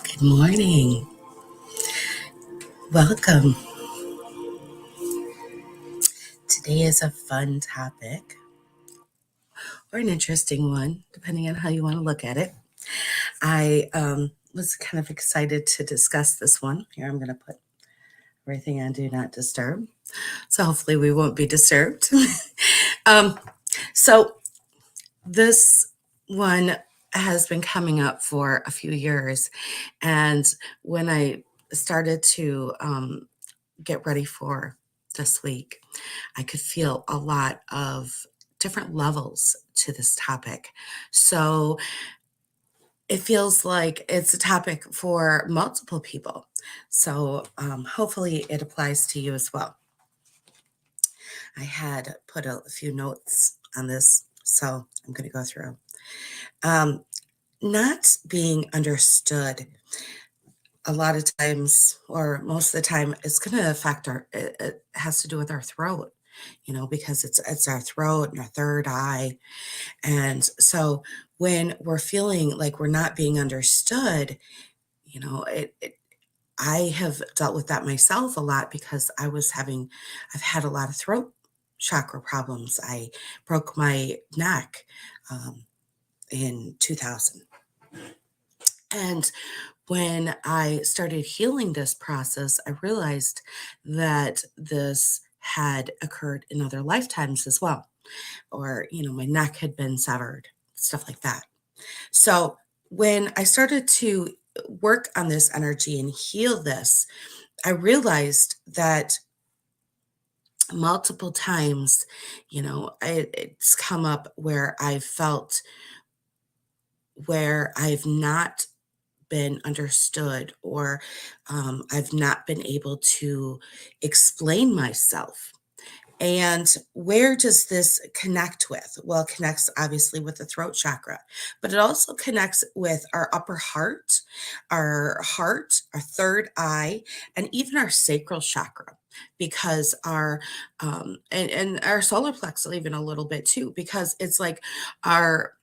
Good morning. Welcome. Today is a fun topic or an interesting one, depending on how you want to look at it. I was kind of excited to discuss this one. Here, I'm going to put everything on Do Not Disturb. So hopefully we won't be disturbed. um, so this one has been coming up for a few years. And when I started to get ready for this week, I could feel a lot of different levels to this topic. So it feels like it's a topic for multiple people. So hopefully it applies to you as well. I had put a few notes on this, so I'm going to go through. Um, Not being understood a lot of times, or most of the time, it's going to affect it has to do with our throat, because it's our throat and our third eye. And so when we're feeling like we're not being understood, I have dealt with that myself a lot because I've had a lot of throat chakra problems. I broke my neck in 2000. And when I started healing this process, I realized that this had occurred in other lifetimes as well. Or, my neck had been severed, stuff like that. So when I started to work on this energy and heal this, I realized that multiple times, it's come up where I've not been understood, or I've not been able to explain myself. And where does this connect with? Well, it connects obviously with the throat chakra, but it also connects with our upper heart, our third eye, and even our sacral chakra, because and our solar plexus even a little bit too, because it's like our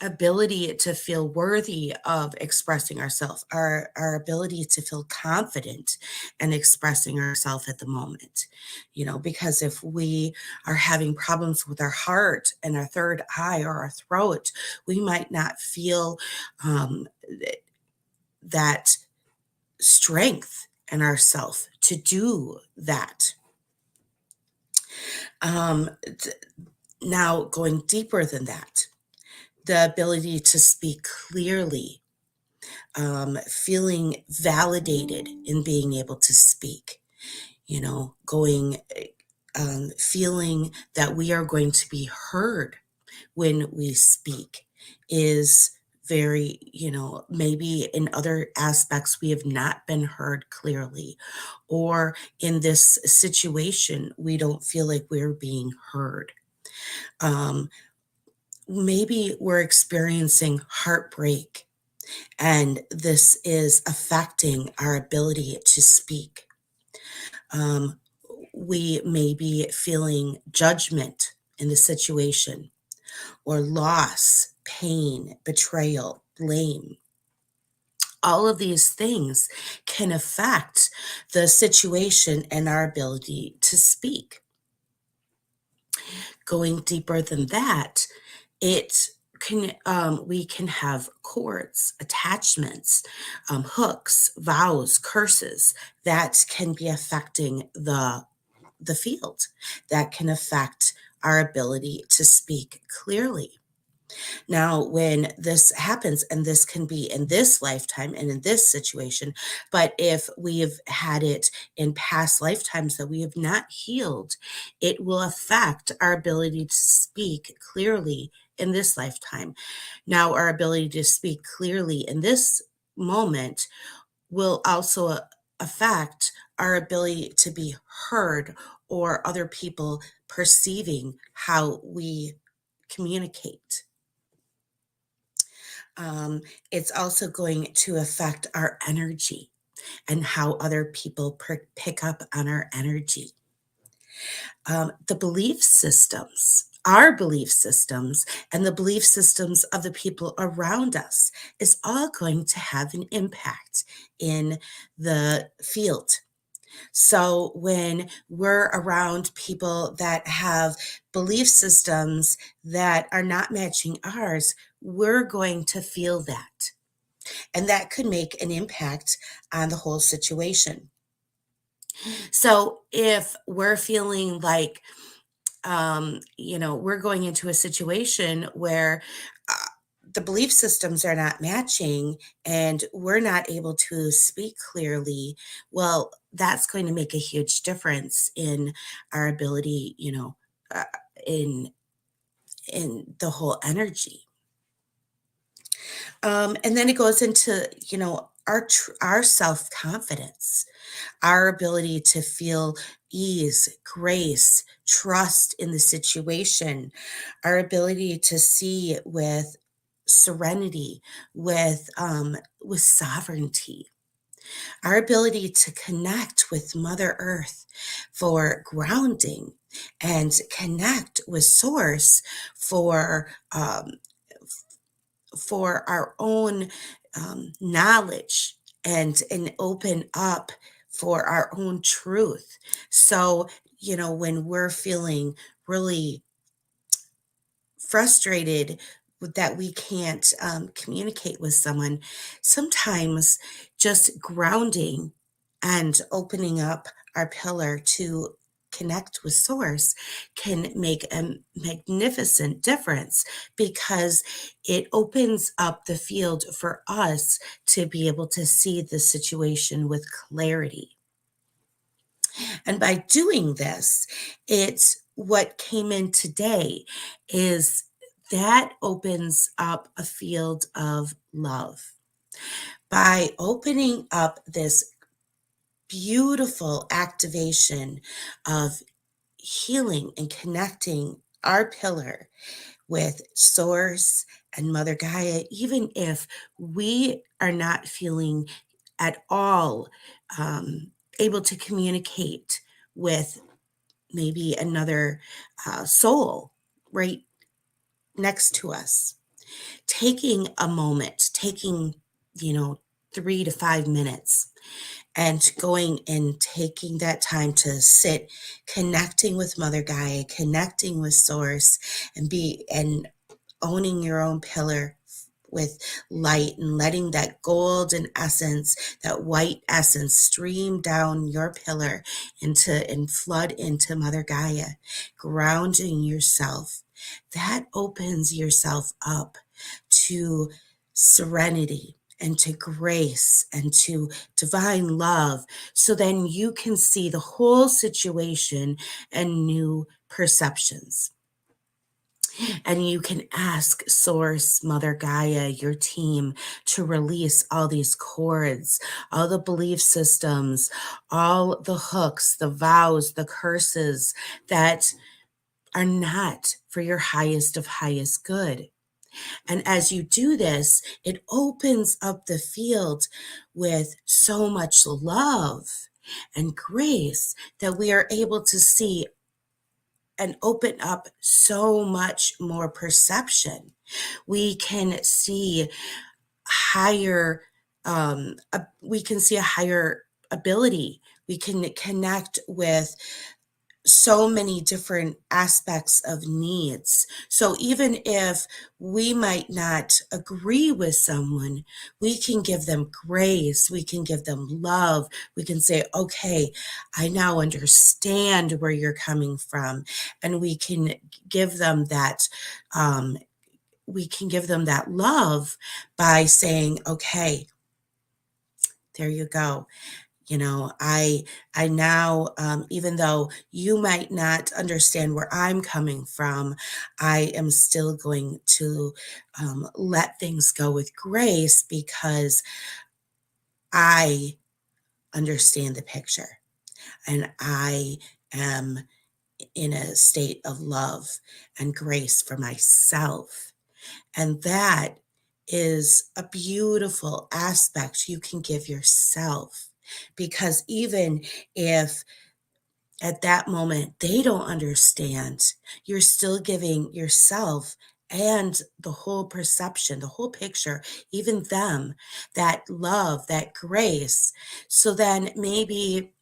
ability to feel worthy of expressing ourselves, our ability to feel confident and expressing ourselves at the moment. Because if we are having problems with our heart and our third eye or our throat, we might not feel that strength in ourselves to do that. Um, t- Now, going deeper than that, the ability to speak clearly, feeling validated in being able to speak, feeling that we are going to be heard when we speak is very, maybe in other aspects we have not been heard clearly, or in this situation, we don't feel like we're being heard. Um, Maybe we're experiencing heartbreak and this is affecting our ability to speak. Um, we may be feeling judgment in the situation, or loss, pain, betrayal, blame. All of these things can affect the situation and our ability to speak. Going deeper than that, it we can have cords, attachments, hooks, vows, curses that can be affecting the field, that can affect our ability to speak clearly. Now, when this happens, and this can be in this lifetime and in this situation, but if we've had it in past lifetimes that we have not healed, it will affect our ability to speak clearly in this lifetime. Now, our ability to speak clearly in this moment will also affect our ability to be heard, or other people perceiving how we communicate. um, it's also going to affect our energy and how other people pick up on our energy. The belief systems our belief systems and the belief systems of the people around us is all going to have an impact in the field. So when we're around people that have belief systems that are not matching ours, we're going to feel that. And that could make an impact on the whole situation. So if we're feeling like, we're going into a situation where uh, the belief systems are not matching and we're not able to speak clearly, well, that's going to make a huge difference in our ability, uh, in the whole energy. And then it goes into, our self confidence, our ability to feel ease, grace, trust in the situation, our ability to see with serenity, with sovereignty, our ability to connect with Mother Earth for grounding and connect with Source for our own knowledge and open up for our own truth. So, when we're feeling really frustrated that we can't communicate with someone, sometimes just grounding and opening up our pillar to connect with source can make a magnificent difference because it opens up the field for us to be able to see the situation with clarity. And by doing this, it's what came in today is that opens up a field of love. By opening up this beautiful activation of healing and connecting our pillar with Source and Mother Gaia, even if we are not feeling at all um, able to communicate with maybe another soul right next to us. Taking a moment, taking, you know, 3 to 5 minutes and going and taking that time to sit, connecting with Mother Gaia, connecting with Source, and owning your own pillar with light and letting that golden essence, that white essence stream down your pillar into and flood into Mother Gaia, grounding yourself. That opens yourself up to serenity and to grace and to divine love. So then you can see the whole situation and new perceptions. And you can ask Source, Mother Gaia, your team to release all these cords, all the belief systems, all the hooks, the vows, the curses that are not for your highest of highest good. And as you do this, it opens up the field with so much love and grace that we are able to see and open up so much more perception. We can see higher, we can see a higher ability. We can connect with so many different aspects of needs. So even if we might not agree with someone, we can give them grace, we can give them love, we can say, okay, I now understand where you're coming from. And give them that, um, we can give them that love by saying, okay, there you go. I now, even though you might not understand where I'm coming from, I am still going to let things go with grace because I understand the picture and I am in a state of love and grace for myself. And that is a beautiful aspect you can give yourself because even if at that moment, they don't understand. You're still giving yourself and the whole perception, the whole picture, even them, that love, that grace. So then maybe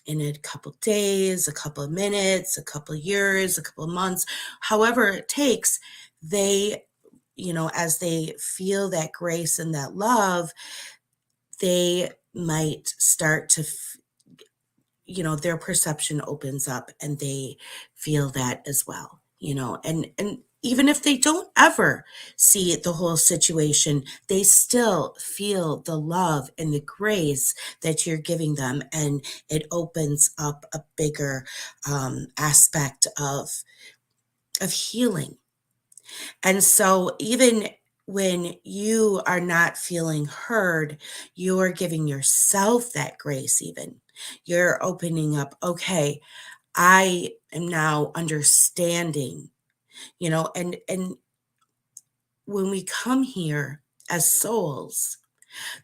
in a couple days, a couple of minutes, a couple of years, a couple of months, however it takes, they, as they feel that grace and that love, they might start to their perception opens up and they feel that as well, and even if they don't ever see the whole situation, they still feel the love and the grace that you're giving them, and it opens up a bigger aspect of healing. And so even when you are not feeling heard, you're giving yourself that grace, even. You're opening up, okay, I am now understanding, and when we come here as souls,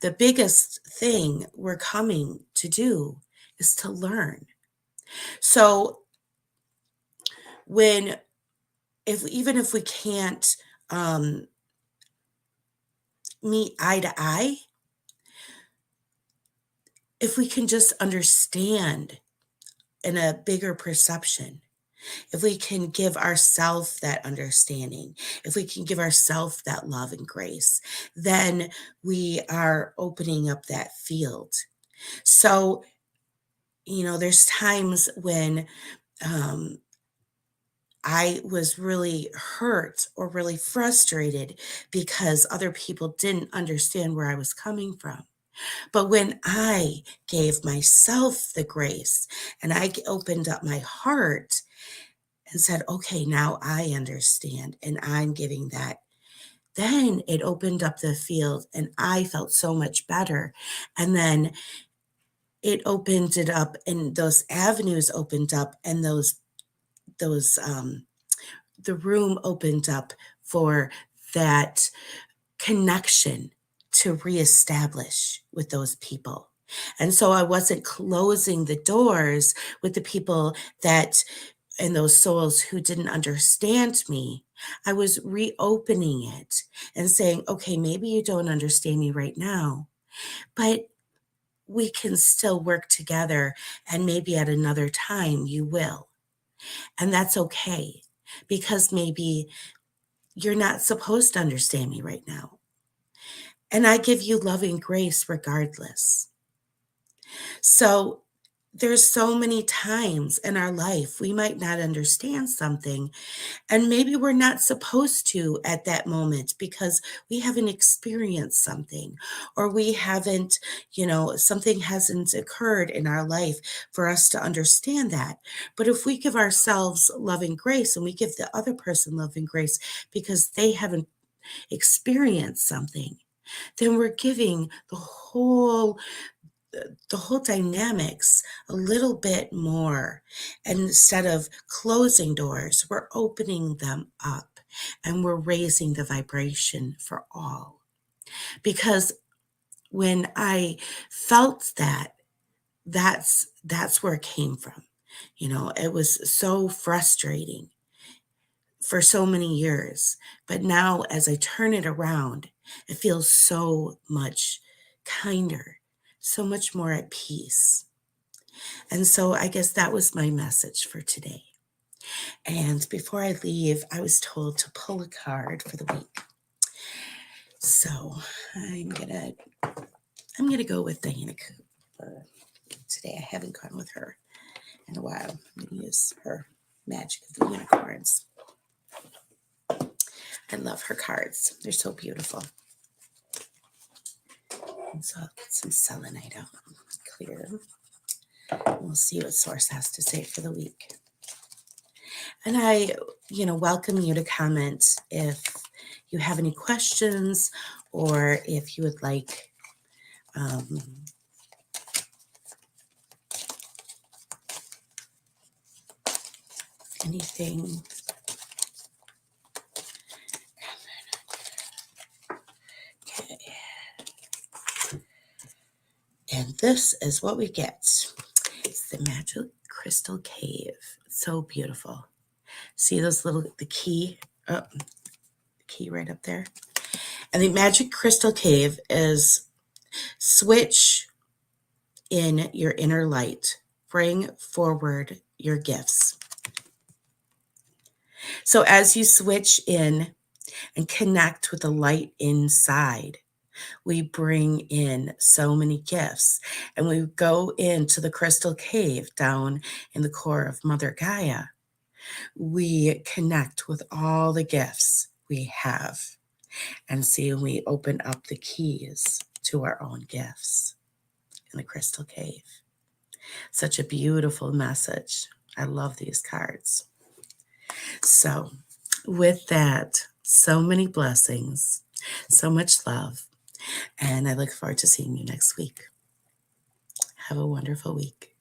the biggest thing we're coming to do is to learn. So when if even if we can't um meet eye to eye, if we can just understand in a bigger perception, if we can give ourselves that understanding, if we can give ourselves that love and grace, then we are opening up that field. So, there's times when um, I was really hurt or really frustrated because other people didn't understand where I was coming from. But when I gave myself the grace and opened up my heart and said, okay, now I understand and I'm giving that, then it opened up the field and I felt so much better. And then it opened it up and those avenues opened up and those the room opened up for that connection to reestablish with those people. And so I wasn't closing the doors with the people that and those souls who didn't understand me. I was reopening it and saying, okay, maybe you don't understand me right now, but we can still work together. And maybe at another time you will. And that's okay because maybe you're not supposed to understand me right now. And I give you loving grace regardless. So there's so many times in our life we might not understand something, and maybe we're not supposed to at that moment because we haven't experienced something, or we haven't, something hasn't occurred in our life for us to understand that. But if we give ourselves loving grace and we give the other person loving grace because they haven't experienced something, then we're giving the whole dynamics a little bit more. And instead of closing doors, we're opening them up and we're raising the vibration for all. Because when I felt that, that's where it came from. It was so frustrating for so many years. But now, as I turn it around, it feels so much kinder, so much more at peace. And so I guess that was my message for today. And before I leave, I was told to pull a card for the week. So I'm gonna go with Diana Cooper today. I haven't gone with her in a while. I'm gonna use her Magic of the Unicorns. I love her cards. They're so beautiful. And so I'll get some selenite out clear. We'll see what Source has to say for the week. And I, welcome you to comment if you have any questions or if you would like anything. Okay. And this is what we get. It's the Magic Crystal Cave. So beautiful. See those the key, the key right up there? And the Magic Crystal Cave is switch in your inner light. Bring forward your gifts. So as you switch in and connect with the light inside, we bring in so many gifts, and we go into the crystal cave down in the core of Mother Gaia. We connect with all the gifts we have and see, we open up the keys to our own gifts in the crystal cave. Such a beautiful message. I love these cards. So with that, so many blessings, so much love, and I look forward to seeing you next week. Have a wonderful week.